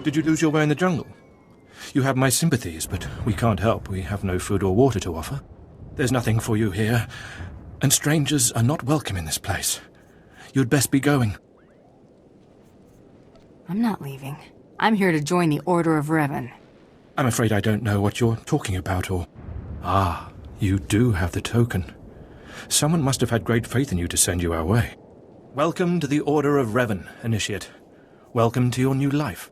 Did you lose your way in the jungle? You have my sympathies, but we can't help. We have no food or water to offer. There's nothing for you here, and strangers are not welcome in this place. You'd best be going. I'm not leaving. I'm here to join the Order of Revan. I'm afraid I don't know what you're talking about, or... Ah, you do have the token. Someone must have had great faith in you to send you our way. Welcome to the Order of Revan, Initiate. Welcome to your new life.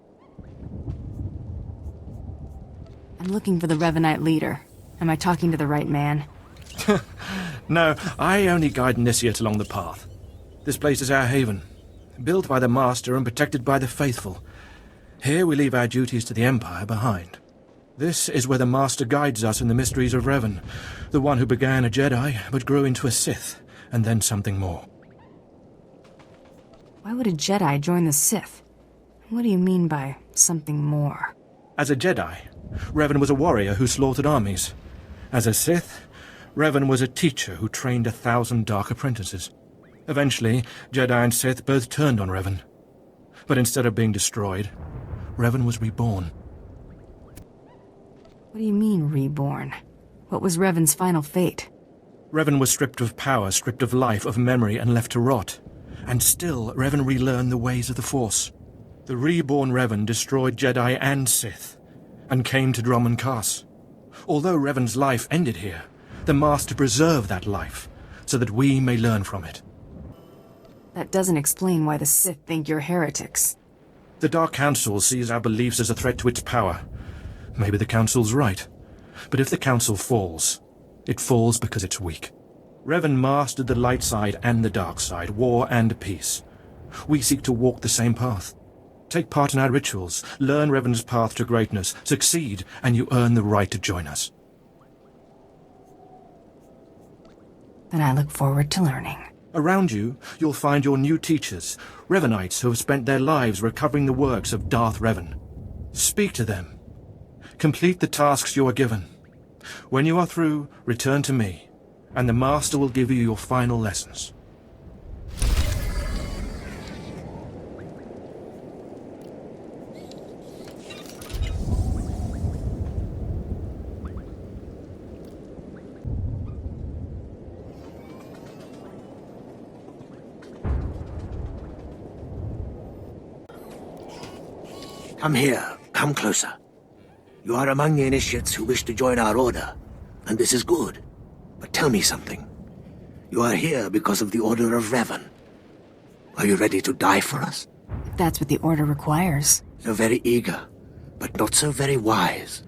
I'm looking for the Revenite leader. Am I talking to the right man? No, I only guide Initiates along the path. This place is our haven, built by the Master and protected by the faithful. Here we leave our duties to the Empire behind. This is where the Master guides us in the mysteries of Revan, the one who began a Jedi but grew into a Sith, and then something more. Why would a Jedi join the Sith? What do you mean by something more? As a Jedi, Revan was a warrior who slaughtered armies. As a Sith, Revan was a teacher who trained 1,000 dark apprentices. Eventually, Jedi and Sith both turned on Revan. But instead of being destroyed, Revan was reborn. What do you mean, reborn? What was Revan's final fate? Revan was stripped of power, stripped of life, of memory, and left to rot. And still, Revan relearned the ways of the Force. The reborn Revan destroyed Jedi and Sith, and came to Dromund Kaas. Although Revan's life ended here, the Master preserved that life, so that we may learn from it. That doesn't explain why the Sith think you're heretics. The Dark Council sees our beliefs as a threat to its power. Maybe the Council's right. But if the Council falls, it falls because it's weak. Revan mastered the light side and the dark side, war and peace. We seek to walk the same path. Take part in our rituals, learn Revan's path to greatness, succeed, and you earn the right to join us. Then I look forward to learning. Around you, you'll find your new teachers, Revanites who have spent their lives recovering the works of Darth Revan. Speak to them. Complete the tasks you are given. When you are through, return to me, and the Master will give you your final lessons. Come here. Come closer. You are among the initiates who wish to join our order, and this is good. But tell me something. You are here because of the Order of Revan. Are you ready to die for us? If that's what the Order requires. So very eager, but not so very wise.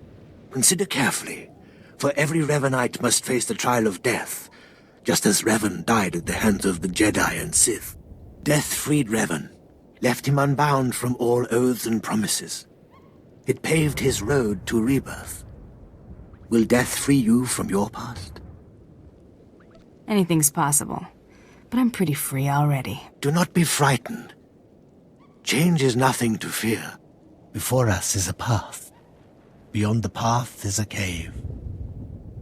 Consider carefully, for every Revanite must face the trial of death, just as Revan died at the hands of the Jedi and Sith. Death freed Revan, left him unbound from all oaths and promises. It paved his road to rebirth. Will death free you from your past? Anything's possible, but I'm pretty free already. Do not be frightened. Change is nothing to fear. Before us is a path. Beyond the path is a cave.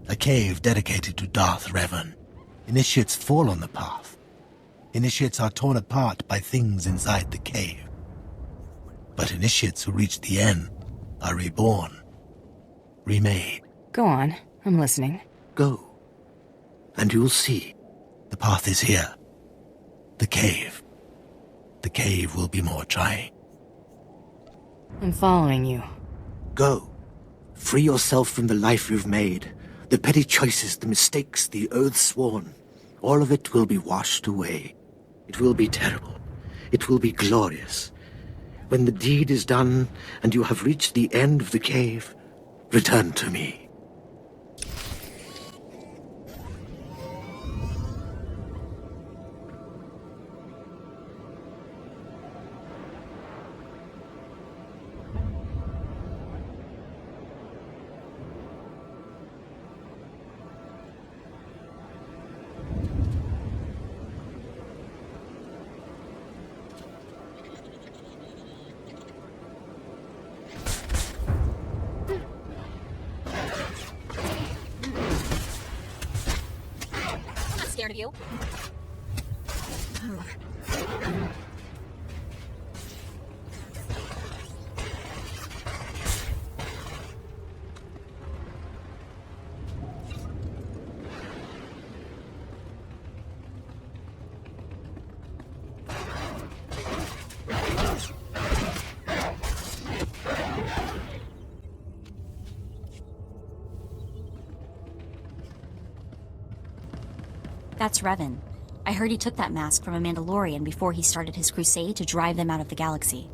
A cave dedicated to Darth Revan. Initiates fall on the path. Initiates are torn apart by things inside the cave. But initiates who reach the end are reborn, remade. Go on, I'm listening. Go, and you'll see. The path is here. The cave. The cave will be more trying. I'm following you. Go. Free yourself from the life you've made. The petty choices, the mistakes, the oaths sworn. All of it will be washed away. It will be terrible. It will be glorious. When the deed is done, and you have reached the end of the cave, return to me. Scared of you? That's Revan. I heard he took that mask from a Mandalorian before he started his crusade to drive them out of the galaxy.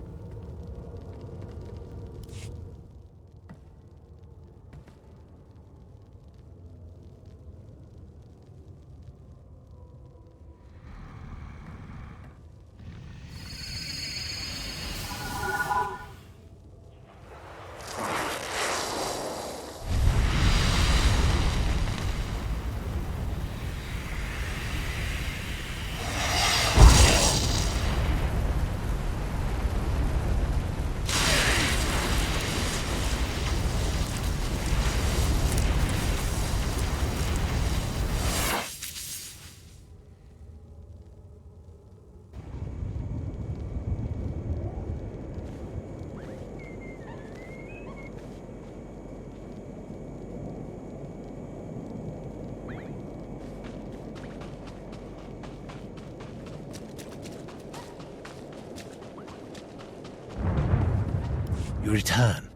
You return.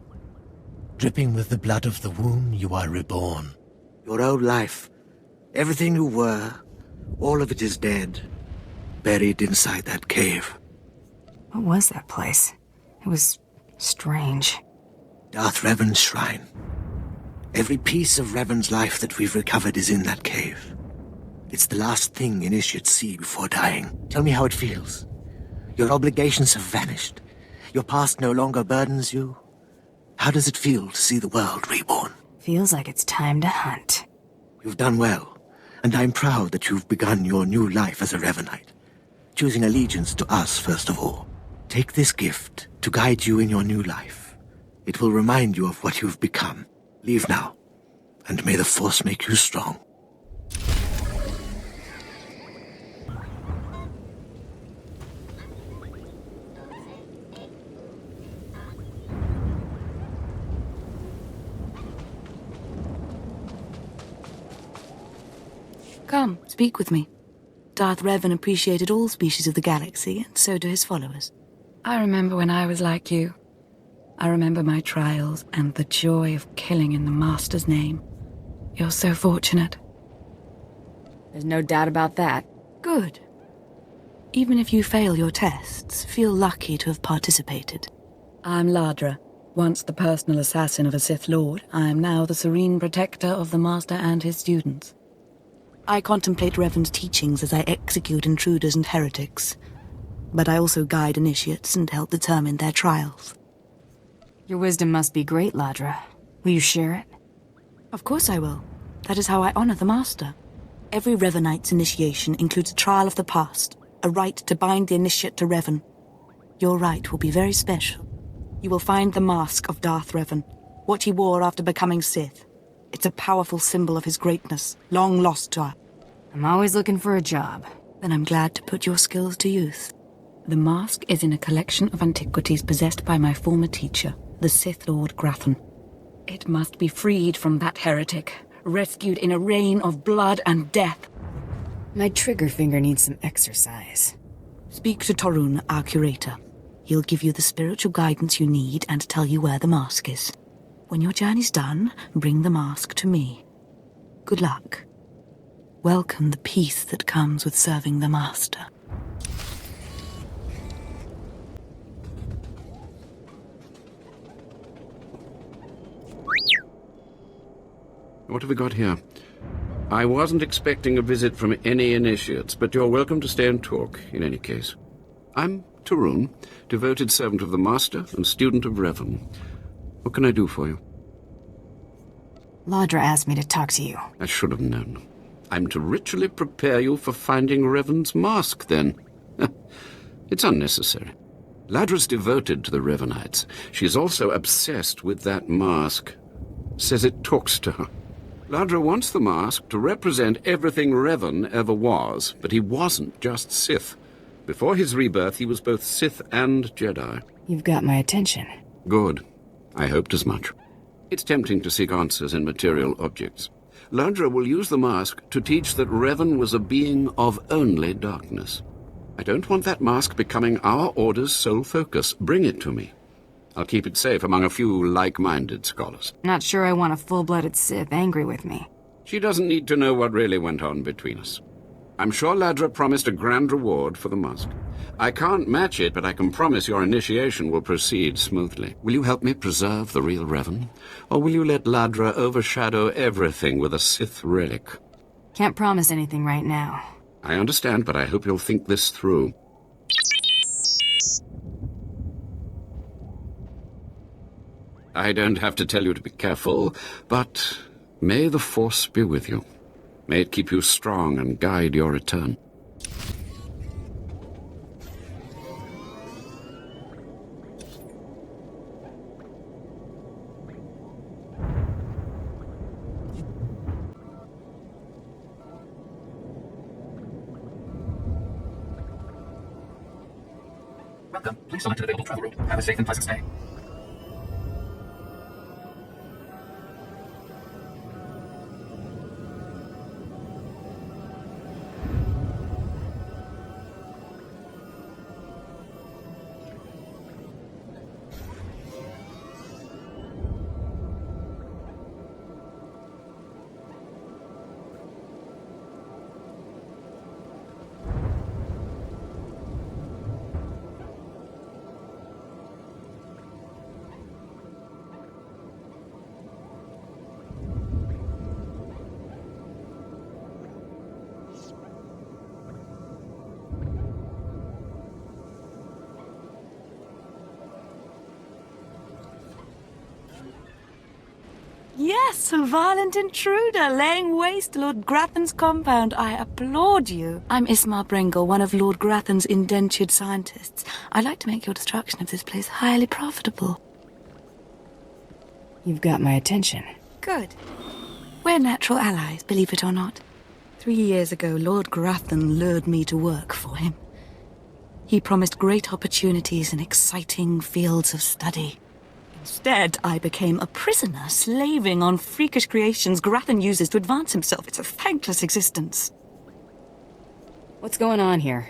Dripping with the blood of the womb, you are reborn. Your old life, everything you were, all of it is dead, buried inside that cave. What was that place? It was strange. Darth Revan's shrine. Every piece of Revan's life that we've recovered is in that cave. It's the last thing initiates see before dying. Tell me how it feels. Your obligations have vanished. Your past no longer burdens you. How does it feel to see the world reborn? Feels like it's time to hunt. You've done well, and I'm proud that you've begun your new life as a Revenite, choosing allegiance to us first of all. Take this gift to guide you in your new life. It will remind you of what you've become. Leave now, and may the Force make you strong. Come, speak with me. Darth Revan appreciated all species of the galaxy, and so do his followers. I remember when I was like you. I remember my trials and the joy of killing in the Master's name. You're so fortunate. There's no doubt about that. Good. Even if you fail your tests, feel lucky to have participated. I'm Ladra. Once the personal assassin of a Sith Lord, I am now the serene protector of the Master and his students. I contemplate Revan's teachings as I execute intruders and heretics, but I also guide initiates and help determine their trials. Your wisdom must be great, Ladra. Will you share it? Of course I will. That is how I honor the Master. Every Revanite's initiation includes a trial of the past, a rite to bind the initiate to Revan. Your rite will be very special. You will find the mask of Darth Revan, what he wore after becoming Sith. It's a powerful symbol of his greatness, long lost to us. I'm always looking for a job. Then I'm glad to put your skills to use. The mask is in a collection of antiquities possessed by my former teacher, the Sith Lord Grathan. It must be freed from that heretic, rescued in a rain of blood and death. My trigger finger needs some exercise. Speak to Torun, our curator. He'll give you the spiritual guidance you need and tell you where the mask is. When your journey's done, bring the mask to me. Good luck. Welcome the peace that comes with serving the Master. What have we got here? I wasn't expecting a visit from any initiates, but you're welcome to stay and talk, in any case. I'm Torun, devoted servant of the Master and student of Revan. What can I do for you? Ladra asked me to talk to you. I should have known. I'm to ritually prepare you for finding Revan's mask, then. It's unnecessary. Ladra's devoted to the Revanites. She's also obsessed with that mask. Says it talks to her. Ladra wants the mask to represent everything Revan ever was, but he wasn't just Sith. Before his rebirth, he was both Sith and Jedi. You've got my attention. Good. I hoped as much. It's tempting to seek answers in material objects. Ladra will use the mask to teach that Revan was a being of only darkness. I don't want that mask becoming our Order's sole focus. Bring it to me. I'll keep it safe among a few like-minded scholars. Not sure I want a full-blooded Sith angry with me. She doesn't need to know what really went on between us. I'm sure Ladra promised a grand reward for the mask. I can't match it, but I can promise your initiation will proceed smoothly. Will you help me preserve the real Revan? Or will you let Ladra overshadow everything with a Sith relic? Can't promise anything right now. I understand, but I hope you'll think this through. I don't have to tell you to be careful, but may the Force be with you. May it keep you strong and guide your return. Welcome. Please select an available travel route. Have a safe and pleasant stay. Yes, a violent intruder laying waste to Lord Grathan's compound. I applaud you. I'm Ismar Brengle, one of Lord Grathan's indentured scientists. I'd like to make your destruction of this place highly profitable. You've got my attention. Good. We're natural allies, believe it or not. 3 years ago, Lord Grathan lured me to work for him. He promised great opportunities and exciting fields of study. Instead, I became a prisoner, slaving on freakish creations Grathan uses to advance himself. It's a thankless existence. What's going on here?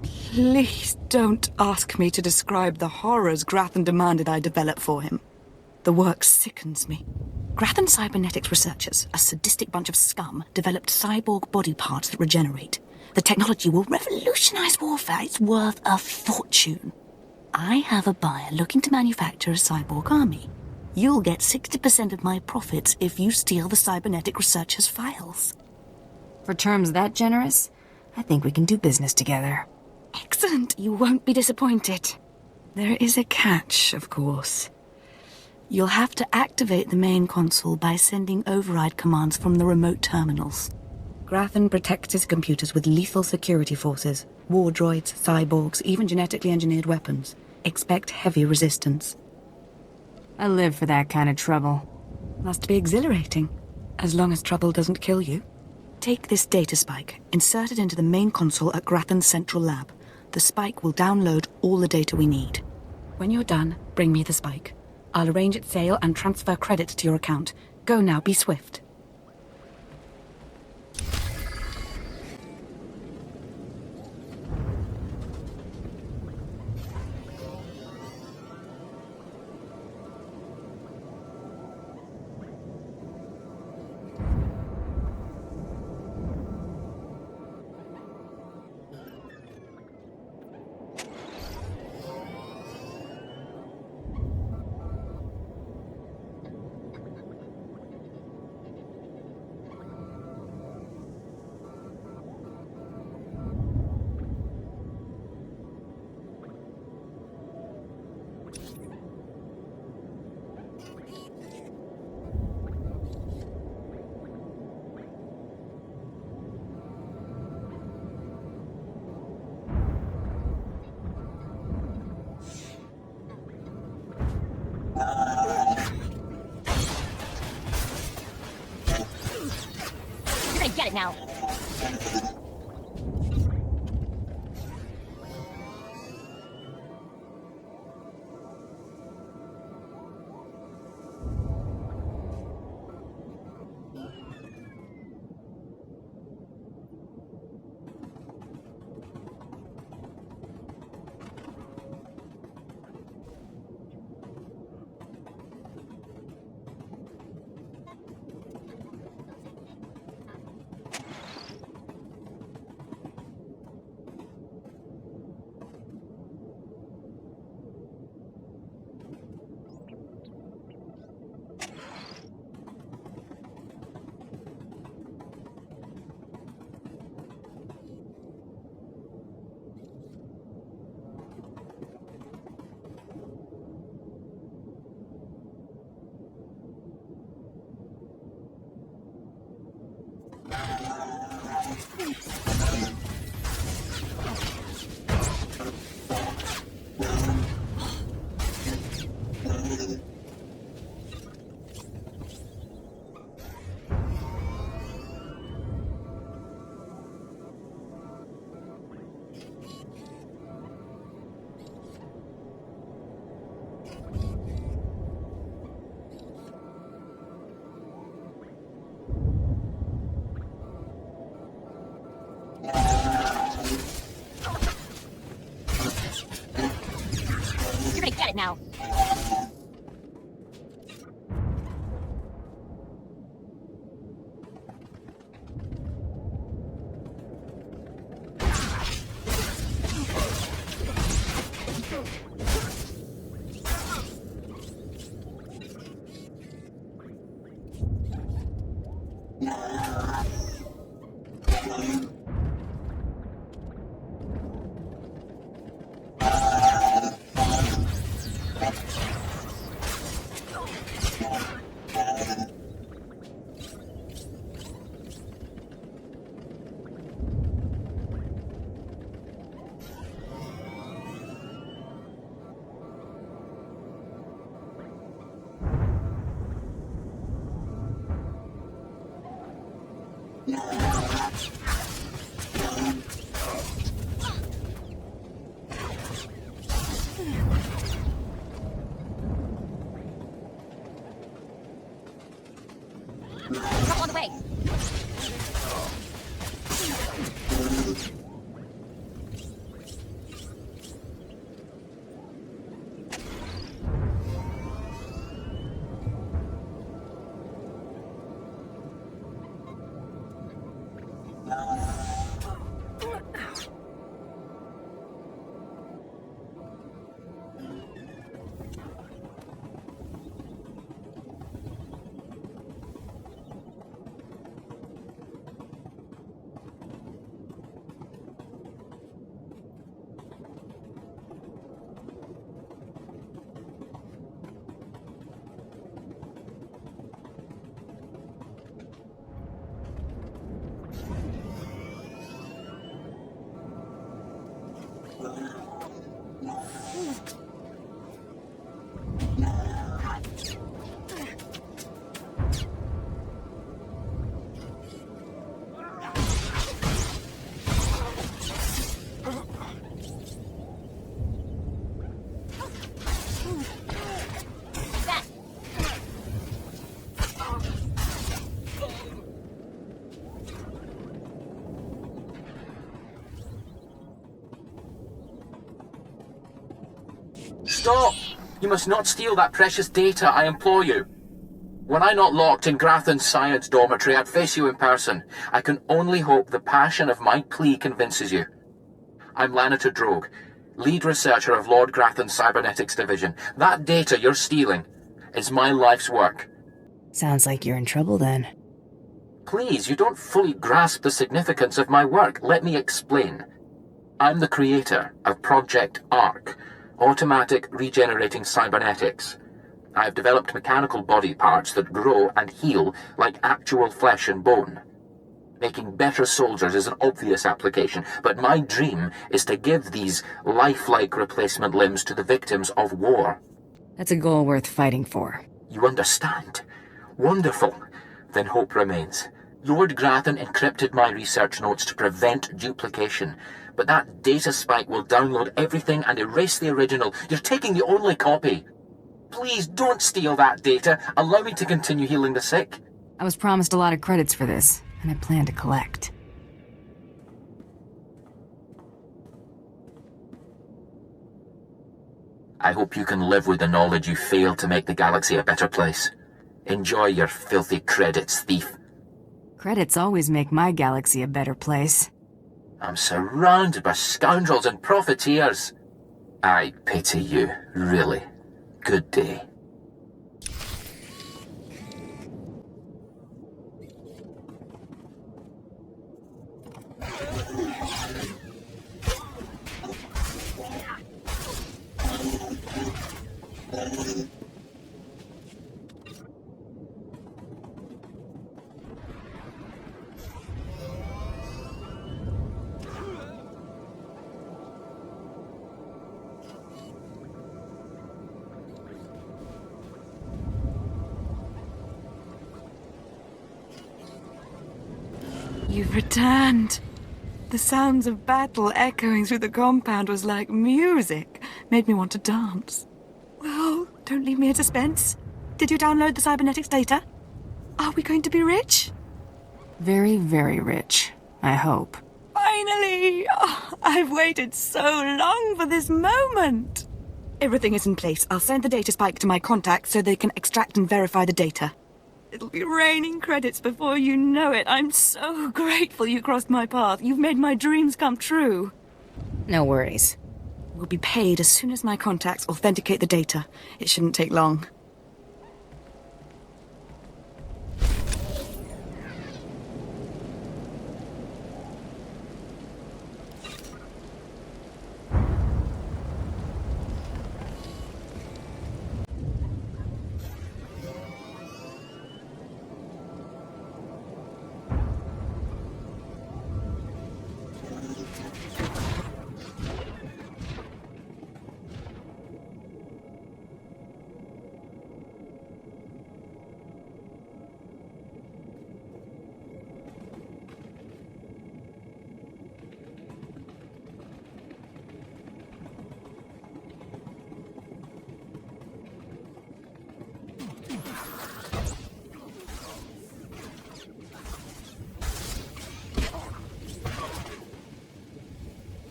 Please don't ask me to describe the horrors Grathan demanded I develop for him. The work sickens me. Grathan cybernetics researchers, a sadistic bunch of scum, developed cyborg body parts that regenerate. The technology will revolutionize warfare. It's worth a fortune. I have a buyer looking to manufacture a cyborg army. You'll get 60% of my profits if you steal the cybernetic researchers' files. For terms that generous, I think we can do business together. Excellent. You won't be disappointed. There is a catch, of course. You'll have to activate the main console by sending override commands from the remote terminals. Grathan protects his computers with lethal security forces, war droids, cyborgs, even genetically engineered weapons. Expect heavy resistance. I live for that kind of trouble. Must be exhilarating, as long as trouble doesn't kill you. Take this data spike, insert it into the main console at Grathan's central lab. The spike will download all the data we need. When you're done, bring me the spike. I'll arrange its sale and transfer credits to your account. Go now, be swift. You're gonna get it now. now. Drop on the way. Stop! You must not steal that precious data, I implore you. Were I not locked in Grathan's science dormitory, I'd face you in person. I can only hope the passion of my plea convinces you. I'm Lanator Drogue, lead researcher of Lord Grathan's cybernetics division. That data you're stealing is my life's work. Sounds like you're in trouble then. Please, you don't fully grasp the significance of my work. Let me explain. I'm the creator of Project ARC, Automatic Regenerating Cybernetics. I've developed mechanical body parts that grow and heal like actual flesh and bone. Making better soldiers is an obvious application, but my dream is to give these lifelike replacement limbs to the victims of war. That's a goal worth fighting for. You understand? Wonderful. Then hope remains. Lord Grathan encrypted my research notes to prevent duplication, but that data spike will download everything and erase the original. You're taking the only copy. Please don't steal that data. Allow me to continue healing the sick. I was promised a lot of credits for this, and I plan to collect. I hope you can live with the knowledge you failed to make the galaxy a better place. Enjoy your filthy credits, thief. Credits always make my galaxy a better place. I'm surrounded by scoundrels and profiteers. I pity you, really. Good day. You've returned. The sounds of battle echoing through the compound was like music. Made me want to dance. Well, don't leave me in suspense. Did you download the cybernetics data? Are we going to be rich? Very, very rich, I hope. Finally! Oh, I've waited so long for this moment. Everything is in place. I'll send the data spike to my contacts so they can extract and verify the data. It'll be raining credits before you know it. I'm so grateful you crossed my path. You've made my dreams come true. No worries. We'll be paid as soon as my contacts authenticate the data. It shouldn't take long.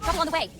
Trouble on the way.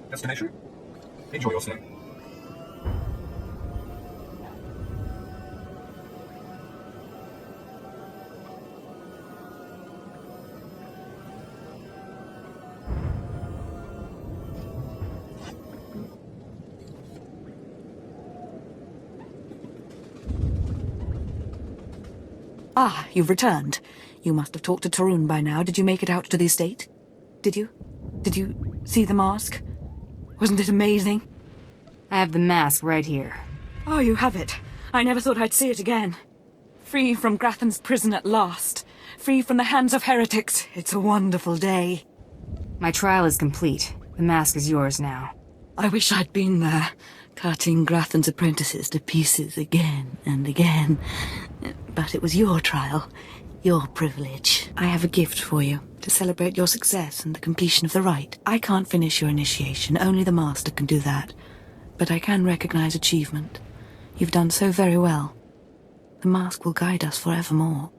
Destination? Enjoy your stay. Ah, you've returned. You must have talked to Tarun by now. Did you make it out to the estate? Did you? Did you see the mask? Wasn't it amazing? I have the mask right here. Oh, you have it. I never thought I'd see it again. Free from Grathan's prison at last. Free from the hands of heretics. It's a wonderful day. My trial is complete. The mask is yours now. I wish I'd been there, cutting Grathan's apprentices to pieces again and again. But it was your trial, your privilege. I have a gift for you, to celebrate your success and the completion of the rite. I can't finish your initiation, only the Master can do that. But I can recognize achievement. You've done so very well. The mask will guide us forevermore.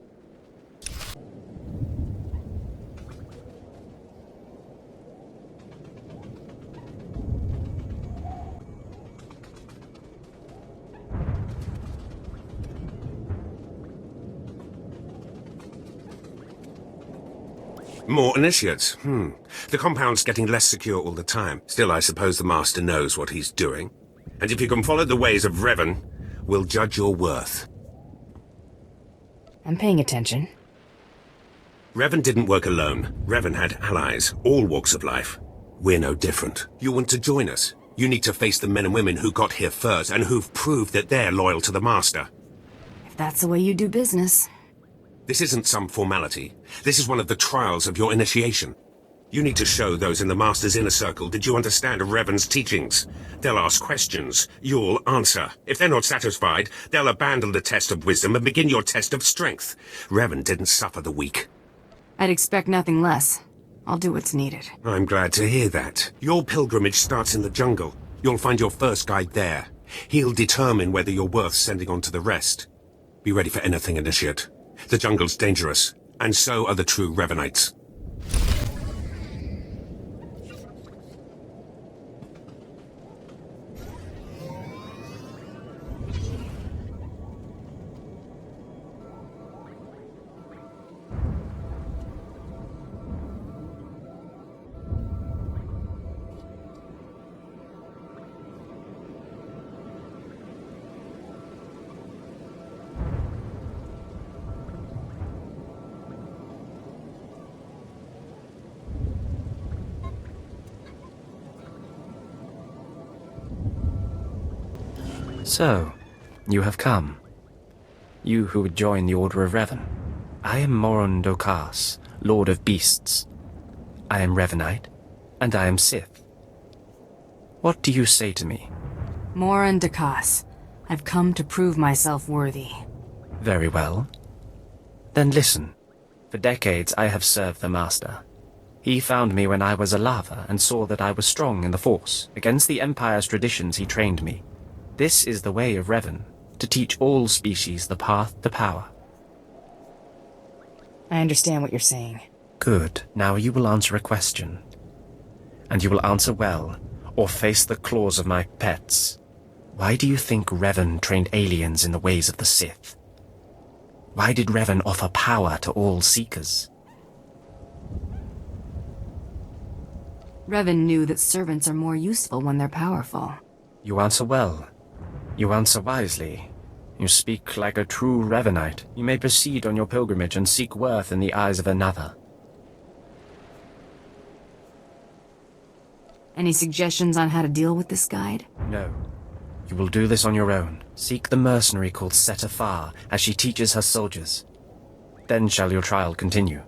More initiates. The compound's getting less secure all the time. Still, I suppose the Master knows what he's doing. And if you can follow the ways of Revan, we'll judge your worth. I'm paying attention. Revan didn't work alone. Revan had allies, all walks of life. We're no different. You want to join us? You need to face the men and women who got here first and who've proved that they're loyal to the Master. If that's the way you do business. This isn't some formality. This is one of the trials of your initiation. You need to show those in the Master's inner circle that you understand Revan's teachings. They'll ask questions. You'll answer. If they're not satisfied, they'll abandon the test of wisdom and begin your test of strength. Revan didn't suffer the weak. I'd expect nothing less. I'll do what's needed. I'm glad to hear that. Your pilgrimage starts in the jungle. You'll find your first guide there. He'll determine whether you're worth sending on to the rest. Be ready for anything, Initiate. The jungle's dangerous, and so are the true Revanites. So, you have come. You who would join the Order of Revan. I am Moron Dokas, Lord of Beasts. I am Revanite, and I am Sith. What do you say to me? Moran Dakas. I've come to prove myself worthy. Very well. Then listen. For decades I have served the Master. He found me when I was a lava and saw that I was strong in the Force. Against the Empire's traditions he trained me. This is the way of Revan, to teach all species the path to power. I understand what you're saying. Good. Now you will answer a question. And you will answer well, or face the claws of my pets. Why do you think Revan trained aliens in the ways of the Sith? Why did Revan offer power to all Seekers? Revan knew that servants are more useful when they're powerful. You answer well. You answer wisely. You speak like a true Revanite. You may proceed on your pilgrimage and seek worth in the eyes of another. Any suggestions on how to deal with this guide? No. You will do this on your own. Seek the mercenary called Swtor, as she teaches her soldiers. Then shall your trial continue.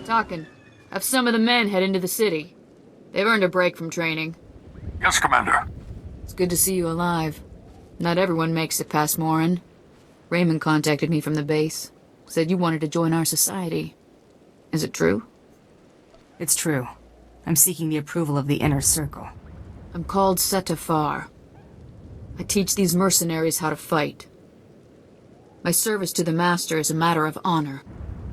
Talking. Have some of the men head into the city. They've earned a break from training. Yes, Commander. It's good to see you alive. Not everyone makes it past Morin. Raymond contacted me from the base. Said you wanted to join our society. Is it true? It's true. I'm seeking the approval of the Inner Circle. I'm called Swtor. I teach these mercenaries how to fight. My service to the Master is a matter of honor.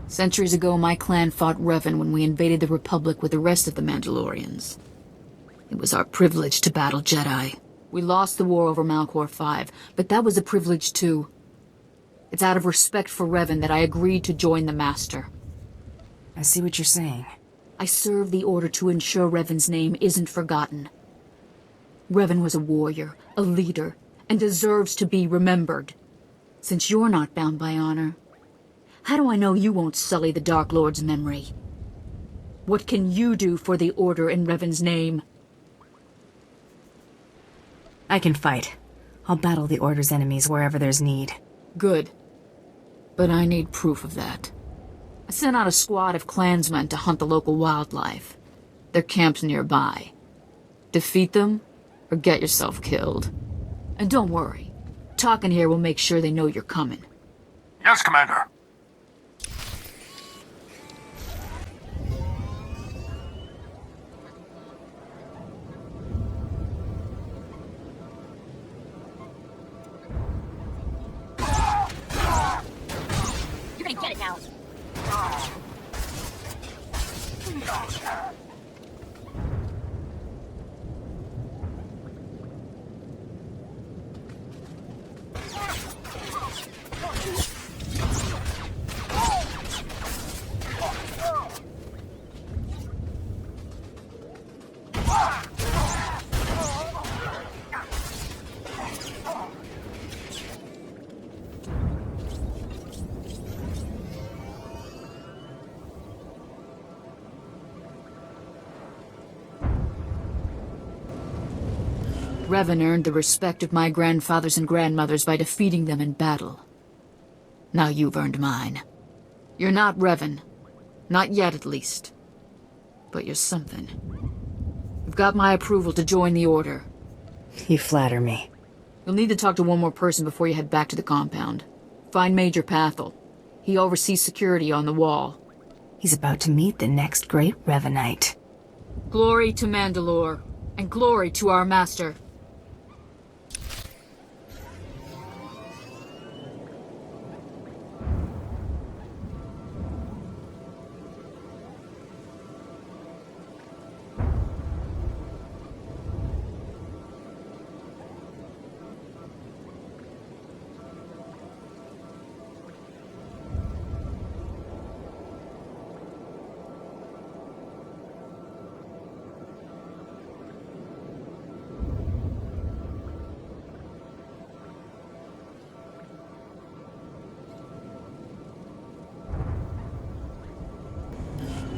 Centuries ago, my clan fought Revan when we invaded the Republic with the rest of the Mandalorians. It was our privilege to battle Jedi. We lost the war over Malchor 5, but that was a privilege too. It's out of respect for Revan that I agreed to join the Master. I see what you're saying. I serve the Order to ensure Revan's name isn't forgotten. Revan was a warrior, a leader, and deserves to be remembered. Since you're not bound by honor, how do I know you won't sully the Dark Lord's memory? What can you do for the Order in Revan's name? I can fight. I'll battle the Order's enemies wherever there's need. Good. But I need proof of that. sent out a squad of clansmen to hunt the local wildlife. Their camp's nearby. Defeat them, or get yourself killed. And don't worry, talking here will make sure they know you're coming. Yes, Commander. You're gonna get it now. Revan earned the respect of my grandfathers and grandmothers by defeating them in battle. Now you've earned mine. You're not Revan. Not yet, at least. But you're something. You've got my approval to join the Order. You flatter me. You'll need to talk to one more person before you head back to the compound. Find Major Pathel. He oversees security on the wall. He's about to meet the next great Revenite. Glory to Mandalore, and glory to our master.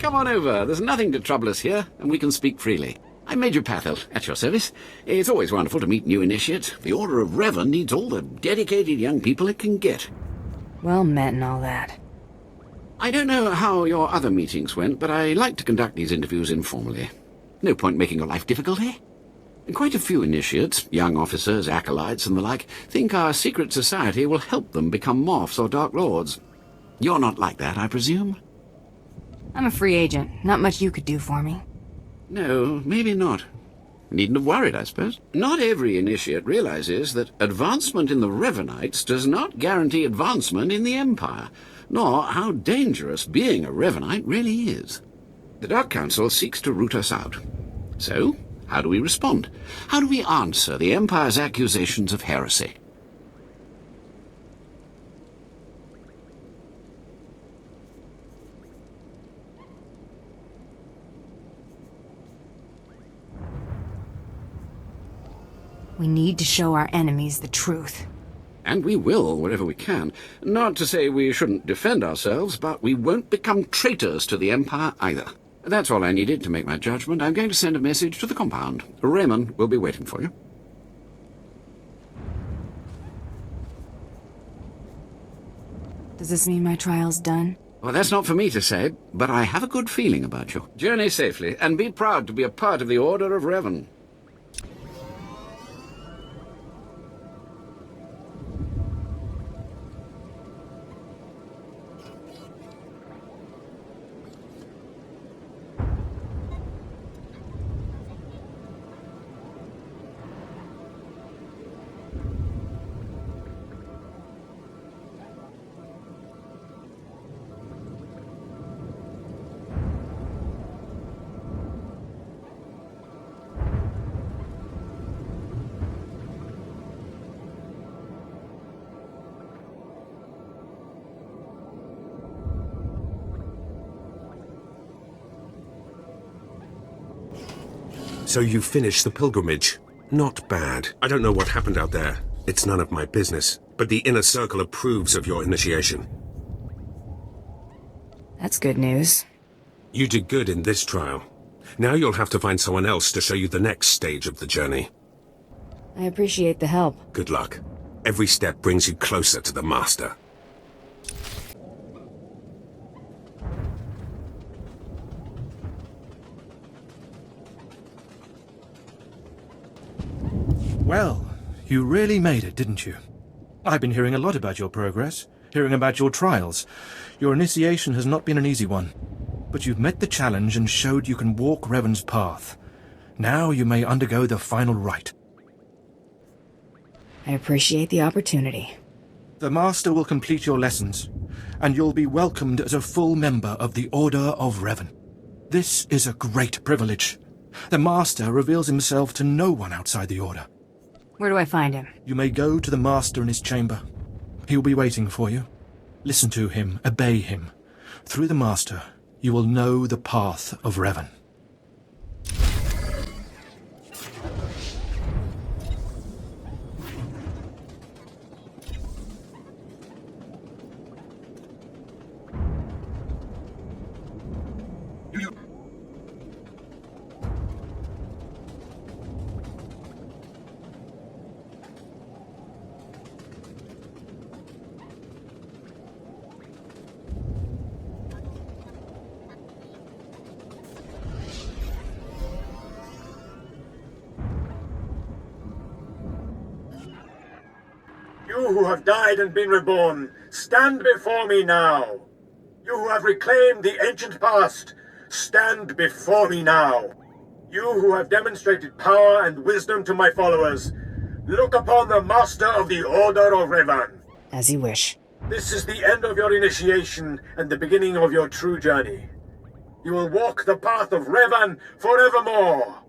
Come on over. There's nothing to trouble us here, and we can speak freely. I'm Major Pathel, at your service. It's always wonderful to meet new initiates. The Order of Revan needs all the dedicated young people it can get. Well met and all that. I don't know how your other meetings went, but I like to conduct these interviews informally. No point making your life difficult, eh? And quite a few initiates, young officers, acolytes, and the like, think our secret society will help them become Morphs or Dark Lords. You're not like that, I presume? I'm a free agent. Not much you could do for me. No, maybe not. Needn't have worried, I suppose. Not every initiate realizes that advancement in the Revanites does not guarantee advancement in the Empire, nor how dangerous being a Revanite really is. The Dark Council seeks to root us out. So, how do we respond? How do we answer the Empire's accusations of heresy? We need to show our enemies the truth. And we will, wherever we can. Not to say we shouldn't defend ourselves, but we won't become traitors to the Empire either. That's all I needed to make my judgment. I'm going to send a message to the compound. Raymond will be waiting for you. Does this mean my trial's done? Well, that's not for me to say, but I have a good feeling about you. Journey safely, and be proud to be a part of the Order of Revan. So you finished the pilgrimage. Not bad. I don't know what happened out there. It's none of my business. But the Inner Circle approves of your initiation. That's good news. You did good in this trial. Now you'll have to find someone else to show you the next stage of the journey. I appreciate the help. Good luck. Every step brings you closer to the Master. Well, you really made it, didn't you? I've been hearing a lot about your progress, hearing about your trials. Your initiation has not been an easy one, but you've met the challenge and showed you can walk Revan's path. Now you may undergo the final rite. I appreciate the opportunity. The Master will complete your lessons, and you'll be welcomed as a full member of the Order of Revan. This is a great privilege. The Master reveals himself to no one outside the Order. Where do I find him? You may go to the Master in his chamber. He'll be waiting for you. Listen to him, obey him. Through the Master, you will know the path of Revan. You who have died and been reborn, stand before me now. You who have reclaimed the ancient past, stand before me now. You who have demonstrated power and wisdom to my followers, look upon the Master of the Order of Revan. As you wish. This is the end of your initiation and the beginning of your true journey. You will walk the path of Revan forevermore.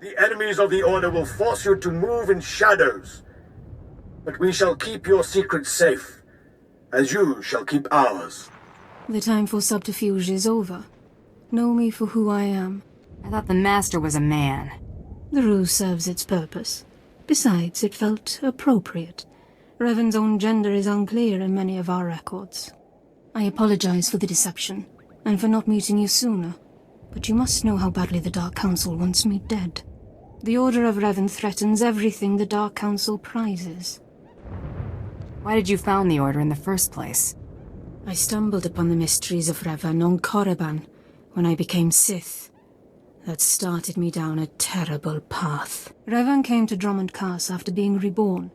The enemies of the Order will force you to move in shadows. But we shall keep your secrets safe, as you shall keep ours. The time for subterfuge is over. Know me for who I am. I thought the Master was a man. The ruse serves its purpose. Besides, it felt appropriate. Revan's own gender is unclear in many of our records. I apologize for the deception, and for not meeting you sooner. But you must know how badly the Dark Council wants me dead. The Order of Revan threatens everything the Dark Council prizes. Why did you found the Order in the first place? I stumbled upon the mysteries of Revan on Korriban when I became Sith. That started me down a terrible path. Revan came to Drummond Cass after being reborn.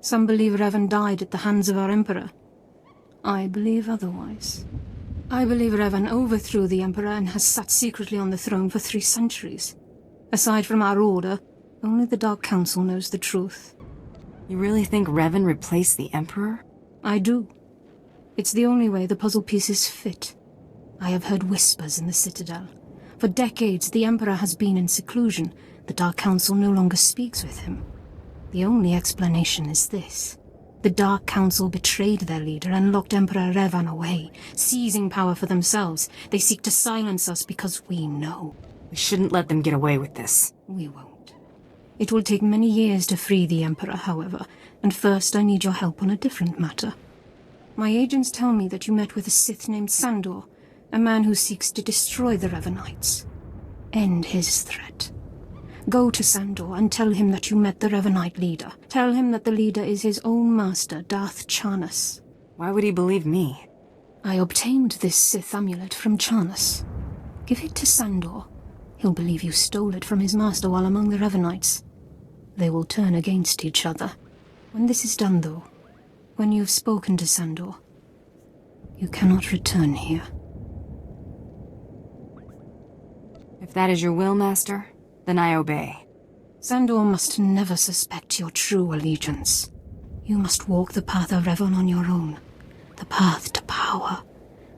Some believe Revan died at the hands of our Emperor. I believe otherwise. I believe Revan overthrew the Emperor and has sat secretly on the throne for 3 centuries. Aside from our Order, only the Dark Council knows the truth. You really think Revan replaced the Emperor? I do. It's the only way the puzzle pieces fit. I have heard whispers in the Citadel. For decades, the Emperor has been in seclusion. The Dark Council no longer speaks with him. The only explanation is this. The Dark Council betrayed their leader and locked Emperor Revan away, seizing power for themselves. They seek to silence us because we know. We shouldn't let them get away with this. We won't. It will take many years to free the Emperor, however, and first I need your help on a different matter. My agents tell me that you met with a Sith named Sandor, a man who seeks to destroy the Revanites. End his threat. Go to Sandor and tell him that you met the Revanite leader. Tell him that the leader is his own master, Darth Charnas. Why would he believe me? I obtained this Sith amulet from Charnas. Give it to Sandor. He'll believe you stole it from his master while among the Revanites. They will turn against each other. When this is done, though, when you've spoken to Sandor, you cannot return here. If that is your will, Master, then I obey. Sandor must never suspect your true allegiance. You must walk the path of Revan on your own. The path to power.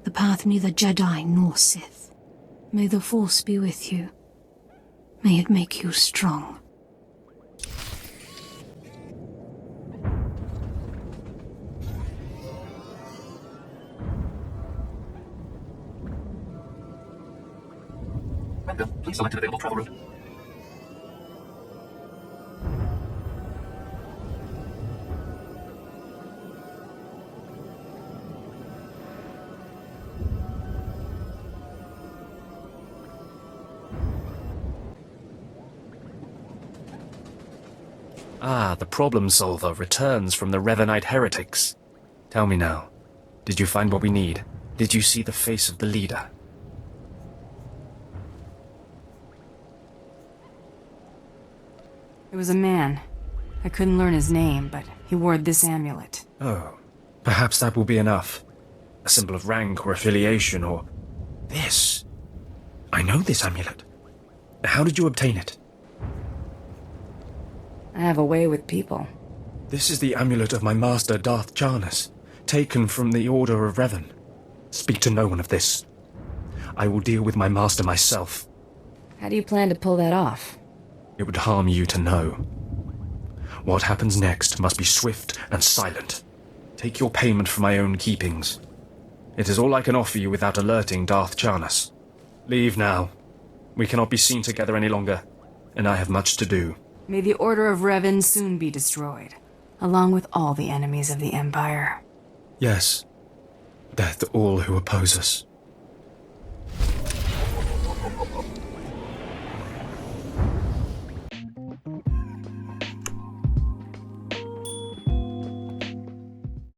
The path neither Jedi nor Sith. May the Force be with you. May it make you strong. Please select an available travel route. Ah, the problem solver returns from the Revanite heretics. Tell me now, did you find what we need? Did you see the face of the leader? It was a man. I couldn't learn his name, but he wore this amulet. Oh, perhaps that will be enough. A symbol of rank or affiliation or... This. I know this amulet. How did you obtain it? I have a way with people. This is the amulet of my master Darth Jarnus, taken from the Order of Revan. Speak to no one of this. I will deal with my master myself. How do you plan to pull that off? It would harm you to know. What happens next must be swift and silent. Take your payment for my own keepings. It is all I can offer you without alerting Darth Jarnus. Leave now. We cannot be seen together any longer, and I have much to do. May the Order of Revan soon be destroyed, along with all the enemies of the Empire. Yes. Death to all who oppose us.